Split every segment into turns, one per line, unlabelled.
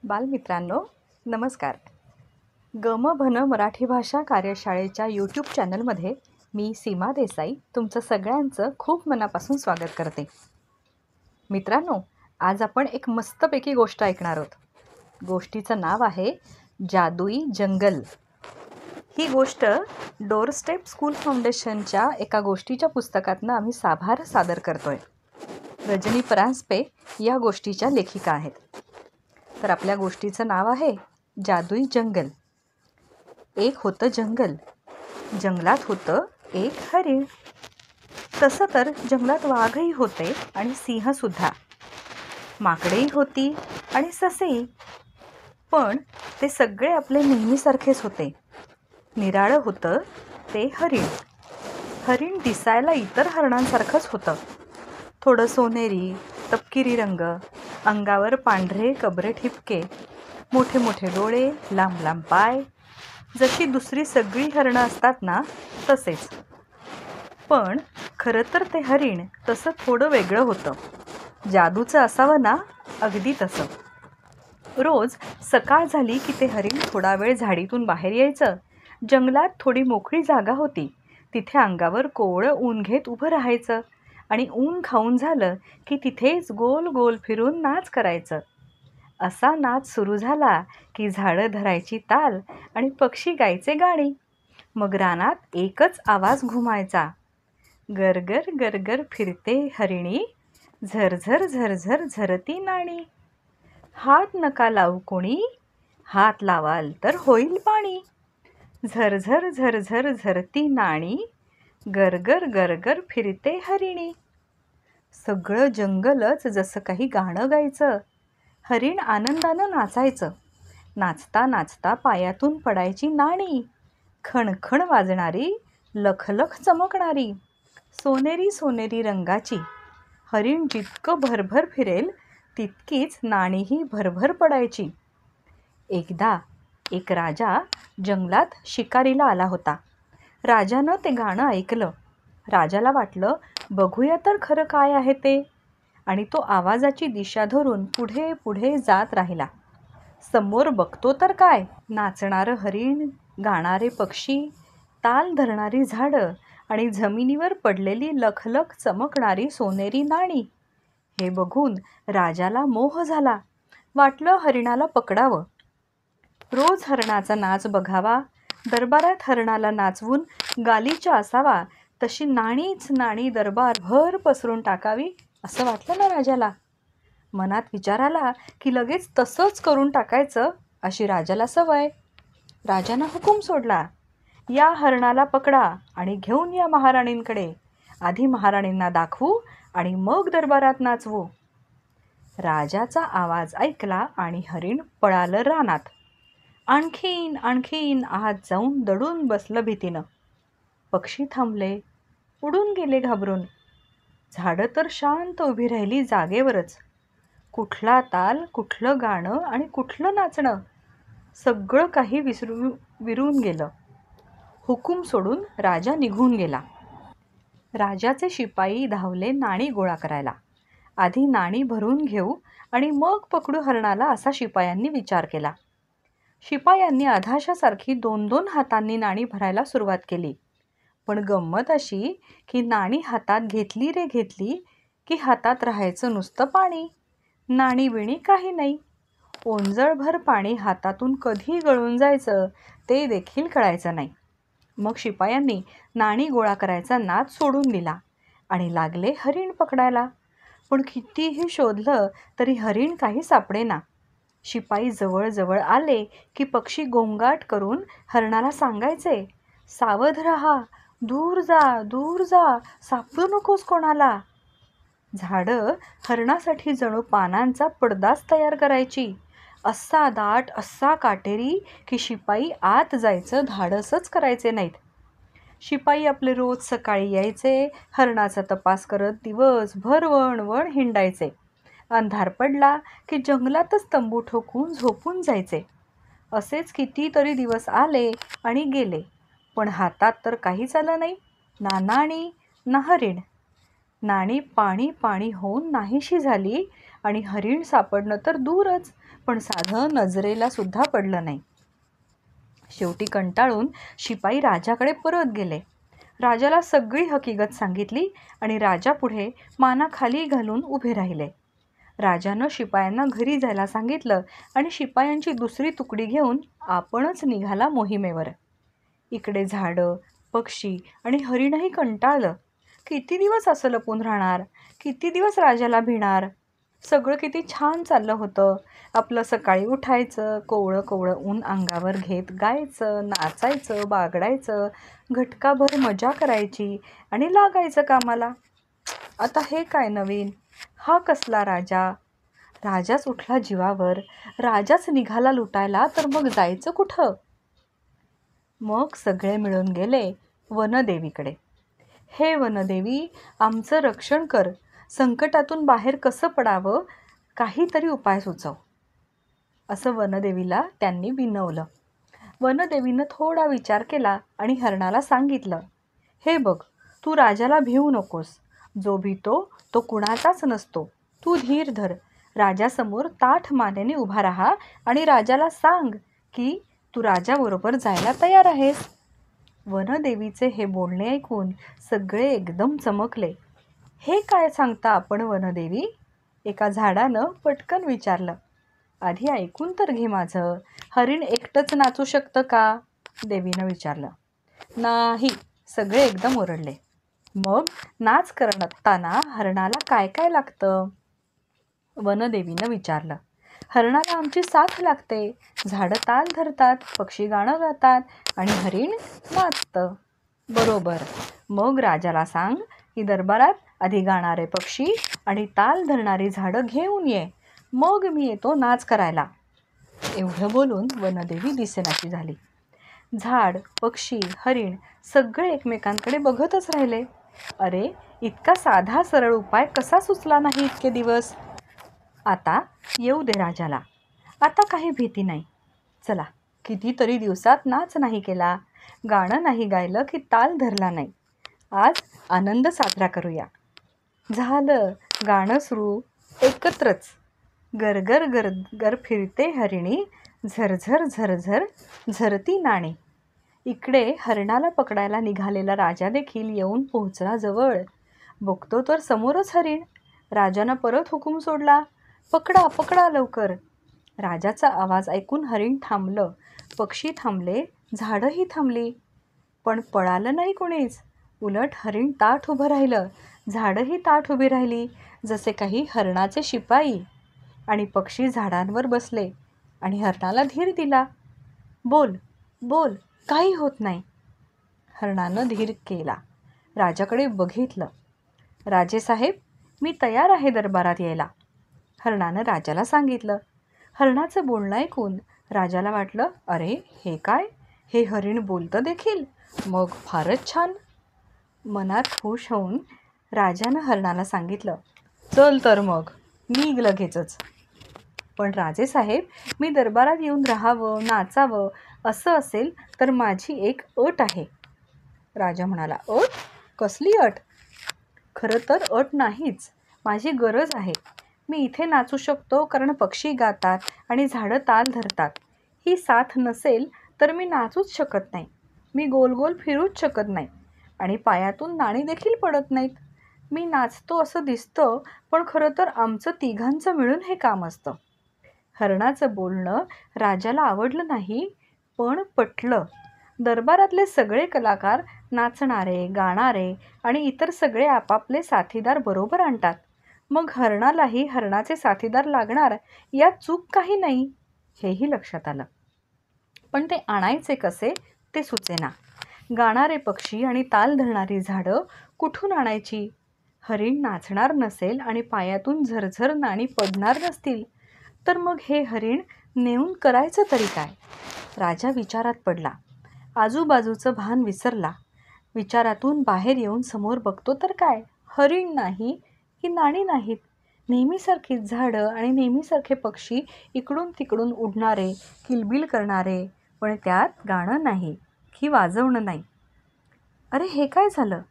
बालमित्रांनो, नमस्कार. गमभन मराठी भाषा कार्यशाळेच्या यूट्यूब चॅनलमध्ये मी सीमा देसाई तुमचं सगळ्यांचं खूप मनापासून स्वागत करते. मित्रांनो, आज आपण एक मस्तपैकी गोष्ट ऐकणार आहोत. गोष्टीचं नाव आहे जादुई जंगल. ही गोष्ट डोरस्टेप स्कूल फाउंडेशनच्या एका गोष्टीच्या पुस्तकातनं आम्ही सादर करतोय. रजनी परांजपे या गोष्टीच्या लेखिका आहेत. तर आपल्या गोष्टीचं नाव आहे जादुई जंगल. एक होतं जंगल. जंगलात होतं एक हरीण. तसं तर जंगलात वाघही होते आणि सिंहसुद्धा. माकडेही होती आणि ससेही. पण ते सगळे आपले नेहमीसारखेच होते. निराळं होतं ते हरीण. हरीण दिसायला इतर हरणांसारखंच होतं. थोडं सोनेरी, तपकिरी रंग, अंगावर पांढरे कबरे ठिपके, मोठे मोठे डोळे, लांब लांब पाय. जशी दुसरी सगळी हरणं असतात ना, तसेच. पण खरं तर ते हरीण तसं थोडं वेगळं होतं. जादूचं असावं ना, अगदी तसं. रोज सकाळ झाली की ते हरीण थोडा वेळ झाडीतून बाहेर यायचं. जंगलात थोडी मोकळी जागा होती. तिथे अंगावर कोवळं ऊन घेत उभं राहायचं आणि ऊन खाऊन झालं की तिथेच गोल गोल फिरून नाच करायचं. असा नाच सुरू झाला की झाडं धरायची ताल आणि पक्षी गायचे गाणी. मग रानात एकच आवाज घुमायचा. गरगर गरगर फिरते हरिणी, झरझर झरझर झरती नाणी. हात नका लावू कोणी, हात लावाल तर होईल पाणी. झरझर झरझर झरती नाणी, गरगर गरगर फिरते हरिणी. सगळं जंगलच जसं काही गाणं गायचं. हरीण आनंदानं नाचायचं. नाचता नाचता पायातून पडायची नाणी, खणखण वाजणारी, लखलख चमकणारी, सोनेरी सोनेरी रंगाची. हरीण जितकं भरभर फिरेल तितकीच नाणीही भरभर पडायची. एकदा एक राजा जंगलात शिकारीला आला होता. राजानं ते गाणं ऐकलं. राजाला वाटलं, बघूया तर खरं काय आहे ते. आणि तो आवाजाची दिशा धरून पुढे पुढे जात राहिला. समोर बघतो तर काय, नाचणारं हरीण, गाणारे पक्षी, ताल धरणारी झाडं आणि जमिनीवर पडलेली लखलख चमकणारी सोनेरी नाणी. हे बघून राजाला मोह झाला. वाटलं हरिणाला पकडावं. रोज हरणाचा नाच बघावा, दरबारात हरणाला नाचवून गालिचा असावा, तशी नाणीच नाणी दरबारभर पसरून टाकावी असं वाटलं ना राजाला. मनात विचार आला की लगेच तसंच करून टाकायचं अशी राजाला सवय. राजानं हुकूम सोडला, या हरणाला पकडा आणि घेऊन या महाराणींकडे. आधी महाराणींना दाखवू आणि मग दरबारात नाचवू. राजाचा आवाज ऐकला आणि हरीण पळालं रानात. आणखीन आणखीन आत जाऊन दडून बसलं भीतीनं. पक्षी थांबले, उडून गेले घाबरून. झाडं तर शांत उभी राहिली जागेवरच. कुठला ताल, कुठलं गाणं आणि कुठलं नाचणं, सगळं काही विरून गेलं. हुकूम सोडून राजा निघून गेला. राजाचे शिपाई धावले नाणी गोळा करायला. आधी नाणी भरून घेऊ आणि मग पकडू हरणाला असा शिपायांनी विचार केला. शिपायांनी अधाशासारखी 2-2 हातांनी नाणी भरायला सुरुवात केली. पण गंमत अशी की नाणी हातात घेतली रे घेतली की हातात राहायचं नुसतं पाणी. नाणी बिणी काही नाही. ओंजळभर पाणी हातातून कधी गळून जायचं ते देखील कळायचं नाही. मग शिपायांनी नाणी गोळा करायचा नाद सोडून दिला आणि लागले हरीण पकडायला. पण कितीही शोधलं तरी हरीण काही सापडेना. शिपाई जवळ आले की पक्षी गोंगाट करून हरणाला सांगायचे, सावध राहा, दूर जा दूर जा, सापडू नकोस कोणाला. झाडं हरणासाठी जणू पानांचा पडदाच तयार करायची. असा दाट, असा काटेरी की शिपाई आत जायचं धाडसच करायचे नाहीत. शिपाई आपले रोज सकाळी यायचे, हरणाचा तपास करत दिवसभर वणवण हिंडायचे. अंधार पडला की जंगलातच तंबू ठोकून झोपून जायचे. असेच कितीतरी दिवस आले आणि गेले. पण हातात तर काहीच आलं नाही, ना नाणी ना हरीण. नाणी पाणी पाणी होऊन नाहीशी झाली आणि हरीण सापडणं तर दूरच, पण साधं नजरेला सुद्धा पडलं नाही. शेवटी कंटाळून शिपाई राजाकडे परत गेले. राजाला सगळी हकीकत सांगितली आणि राजापुढे माना खाली घालून उभे राहिले. राजानं शिपायांना घरी जायला सांगितलं आणि शिपायांची दुसरी तुकडी घेऊन आपणच निघाला मोहिमेवर. इकडे झाडं, पक्षी आणि हरिणही कंटाळलं. किती दिवस असं लपून राहणार? किती दिवस राजाला भिणार? सगळं किती छान चाललं होतं. आपलं सकाळी उठायचं, कोवळं कोवळं ऊन अंगावर घेत गायचं, नाचायचं, बागडायचं, घटकाभर मजा करायची आणि लागायचं कामाला. आता हे काय नवीन? हा कसला राजा? राजाच उठला जीवावर, राजाच निघाला लुटायला, तर मग जायचं कुठं? मग सगळे मिळून गेले वनदेवीकडे. हे वनदेवी, आमचं रक्षण कर. संकटातून बाहेर कसं पडावं, काहीतरी उपाय सुचव, असं वनदेवीला त्यांनी विनवलं. वनदेवीनं थोडा विचार केला आणि हरणाला सांगितलं, हे बघ, तू राजाला भिवू नकोस. जो भितो तो कुणाचाच नसतो. तू धीर धर. राजासमोर ताठ मानेने उभा राहा आणि राजाला सांग की तू राजाबरोबर जायला तयार आहेस. वनदेवीचे हे बोलणे ऐकून सगळे एकदम चमकले. हे काय सांगता आपण वनदेवी? एका झाडानं पटकन विचारलं. आधी ऐकून तर घे माझं. हरिण एकटंच नाचू शकतं का? देवीनं विचारलं. नाही, सगळे एकदम ओरडले. मग नाच करताना हरणाला काय काय लागतं? वनदेवीनं विचारलं. हरणाला आमची साथ लागते. झाडं ताल धरतात, पक्षी गाणं गातात आणि हरिण नाचतं. बरोबर. मग राजाला सांग की दरबारात आधी गाणारे पक्षी आणि ताल धरणारी झाडं घेऊन ये. मग मी येतो नाच करायला. एवढं बोलून वनदेवी दिसेनाशी झाली. झाड, पक्षी, हरिण सगळे एकमेकांकडे बघतच राहिले. अरे, इतका साधा सरळ उपाय कसा सुचला नाही इतके दिवस? आता येऊ दे राजाला. आता काही भीती नाही. चला, कितीतरी दिवसात नाच नाही केला, गाणं नाही गायलं की ताल धरला नाही. आज आनंद साजरा करूया. झालं, गाणं सुरू. एकत्रच. गरगर गरगर फिरते हरिणी, झरझर झरझर झरती नाणी. इकडे हरणाला पकडायला निघालेला राजा देखील येऊन पोहोचला जवळ. बघतो तर समोरच हरिण. राजानं परत हुकूम सोडला, पकडा पकडा लवकर. राजाचा आवाज ऐकून हरिण थांबलं, पक्षी थांबले, झाडंही थांबली. पण पळालं नाही कोणीच. उलट हरिण ताठ उभं राहिलं, झाडंही ताठ उभी राहिली, जसे काही हरणाचे शिपाई. आणि पक्षी झाडांवर बसले आणि हरणाला धीर दिला. बोल बोल, काही होत नाही. हरणानं धीर केला. राजाकडे बघितलं. राजेसाहेब, मी तयार आहे दरबारात यायला. हरणानं राजाला सांगितलं. हरणाचं बोलणं ऐकून राजाला वाटलं, अरे हे काय, हे हरिण बोलतं देखील. मग फारच छान. मनात खुश होऊन राजानं हरणाला सांगितलं, चल तर मग, निघ लगेचच. पण राजेसाहेब, मी दरबारात येऊन राहावं, नाचावं असं असेल तर माझी एक अट आहे. राजा म्हणाला, अट? कसली अट? खरं तर अट नाहीच, माझी गरज आहे. मी इथे नाचू शकतो कारण पक्षी गातात आणि झाडं ताल धरतात. ही साथ नसेल तर मी नाचूच शकत नाही. मी गोल गोल फिरूच शकत नाही आणि पायातून नाणी देखील पडत नाहीत. मी नाचतो असं दिसतं, पण खरं तर आमचं तिघांचं मिळून हे काम असतं. हरणाचं बोलणं राजाला आवडलं नाही, पण पटलं. दरबारातले सगळे कलाकार नाचणारे, गाणारे आणि इतर सगळे आपापले साथीदार बरोबर आणतात. मग हरणालाही हरणाचे साथीदार लागणार, यात चूक काही नाही, हेही लक्षात आलं. पण ते आणायचे कसे ते सुचेना. गाणारे पक्षी आणि ताल धरणारी झाडं कुठून आणायची? हरिण नाचणार नसेल आणि पायातून झरझर नाणी पडणार नसतील तर मग हे हरिण नेऊन करायचं तरी काय? राजा विचारात पडला. आजूबाजूचं भान विसरला. विचारातून बाहेर येऊन समोर बघतो तर काय, हरिण नाही की नाणी नाहीत. नेहमीसारखीच झाडं आणि नेहमीसारखे पक्षी इकडून तिकडून उडणारे, किलबिल करणारे, पण त्यात गाणं नाही की वाजवणं नाही. अरे हे काय झालं?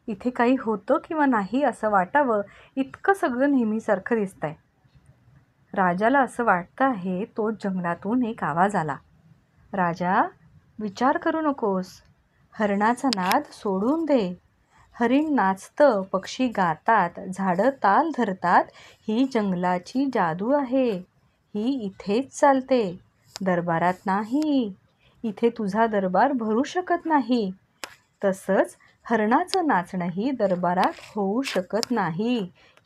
इथे काही होतं किंवा नाही असं वाटावं इतकं सगळं नेहमीसारखं दिसतंय. राजाला असं वाटतं आहे तो जंगलातून एक आवाज आला. राजा, विचार करू नकोस. हरणाचा नाद सोडून दे. हरिण नाचतं, पक्षी गातात, झाडं ताल धरतात. ही जंगलाची जादू आहे. ही इथेच चालते, दरबारात नाही. इथे तुझा दरबार भरू शकत नाही. तसंच हरणाचं नाचणंही दरबारात होऊ शकत नाही.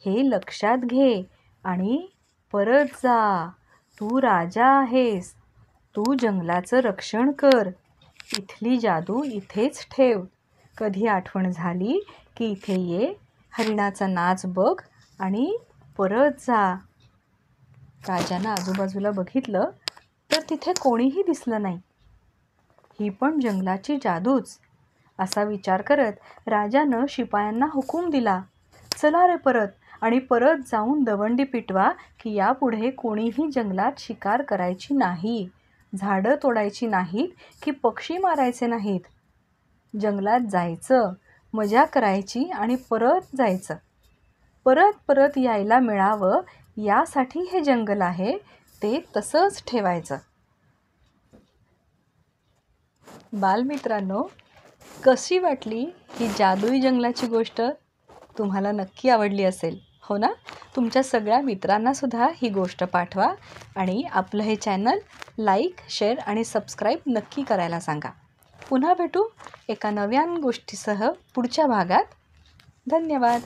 हे लक्षात घे आणि परत जा. तू राजा आहेस. तू जंगलाचं रक्षण कर. इथली जादू इथेच ठेव. कधी आठवण झाली की इथे ये, हरिणाचा नाच बघ आणि परत जा. राजानं आजूबाजूला बघितलं तर तिथे कोणीही दिसलं नाही. ही पण जंगलाची जादूच, असा विचार करत राजानं शिपायांना हुकूम दिला, चला रे परत, आणि परत जाऊन दवंडी पिटवा की यापुढे कोणीही जंगलात शिकार करायची नाही, झाडं तोडायची नाहीत की पक्षी मारायचे नाहीत. जंगलात जायचं, मजा करायची आणि परत जायचं. परत परत यायला मिळावं यासाठी हे जंगल आहे, ते तसंच ठेवायचं. बालमित्रांनो, कशी वाटली ही जादुई जंगलाची गोष्ट? तुम्हाला नक्की आवडली असेल, हो ना? तुमच्या सगळ्या मित्रांनासुद्धा ही गोष्ट पाठवा आणि आपलं हे चॅनल लाईक, शेअर आणि सबस्क्राईब नक्की करायला सांगा. पुन्हा भेटू एका नव्या गोष्टीसह पुढच्या भागात. धन्यवाद.